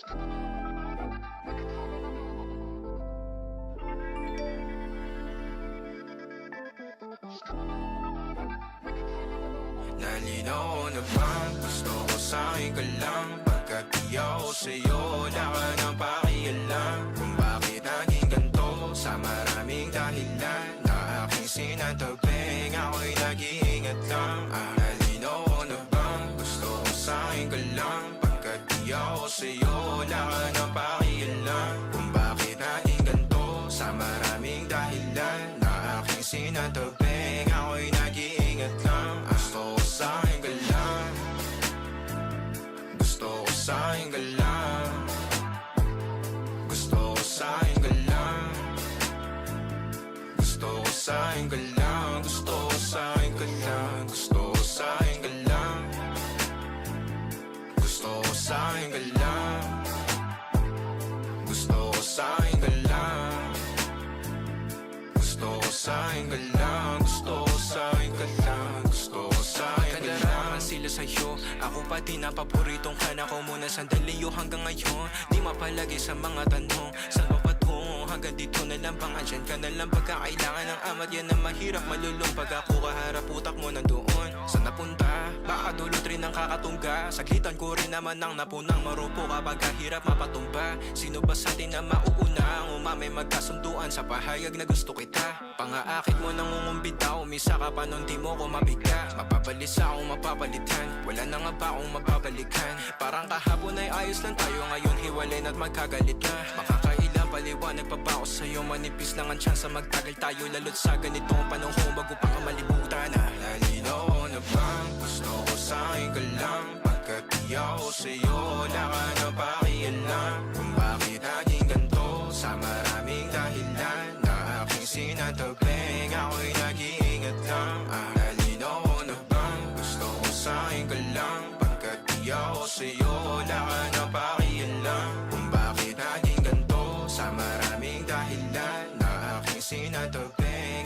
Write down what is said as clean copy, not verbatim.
Nalinaw na bang gusto ko sa'kin ka lang? Pagkat di ako sa'yo, wala ka nang pakialam. Kung bakit naging ganito sa maraming dahilan na aking sinatabing, ako'y nag-iingat lang. Nalinaw na bang gusto ko sa'kin ka lang? Pagkat di ako sa'yo, wala ka nang pakialam. Kung bakit naging ganito sa maraming dahilan na aking sinatabing, ako'y nag-iingat lang. Gusto ko sa'kin ka lang, gusto ko sa'kin ka lang, gusto ko sa'kin ka lang, gusto ko sa'kin ka lang, gusto ko sa'kin ka lang, gusto ko sa'kin ka lang, gusto ko sa'kin ka lang, gusto ko sa'kin ka lang, gusto ko sa'kin ka lang, gusto ko sa'kin ka lang, gusto ko sa'kin ka lang. Kadalaman sila sa'yo, ako pa din ang paboritong ka na ko muna sandali o hanggang ngayon. Di mapalagi sa mga tanong, saan ba patungo? Hanggang dito na lang bang andyan ka na lang pagkakailangan ng amat? Yan ang mahirap malulong pag ako kaharap utak mo nandoon. Saan napunta? Baka dulot rin ang kakatungga. Saglitan ko rin naman ang napunang marupo kapag kahirap mapatumba. Sino ba sa atin na mauuna ang umamay magkasunduan sa pahayag na gusto kita? Pangaakit mo nang umumbita, umisa ka pa nung di mo ko mabigla. Mapabalisa akong mapapalitan, wala na nga ba akong mapabalikan? Parang kahapon ay ayos lang tayo, ngayon hiwalay na't magkagalit na. Makakailang paliwanag pa ba ako sa'yo? Manipis lang ang tsansa magtagal tayo, lalo't sa ganitong panahon bago pa ka malibutan. Nalinaw na bang gusto ko sa'kin ka lang? Pagkat di ako sa'yo, wala ka na pakialam. Kung bakit naging ganito sa maraming dahilan na aking sinatabing, ako'y nag-iingat lang. Nalinaw na bang gusto ko sa'kin ka lang? Pagkat di ako sa'yo, wala ka na pakialam. Kung bakit naging ganito sa maraming dahilan na aking sinatabing,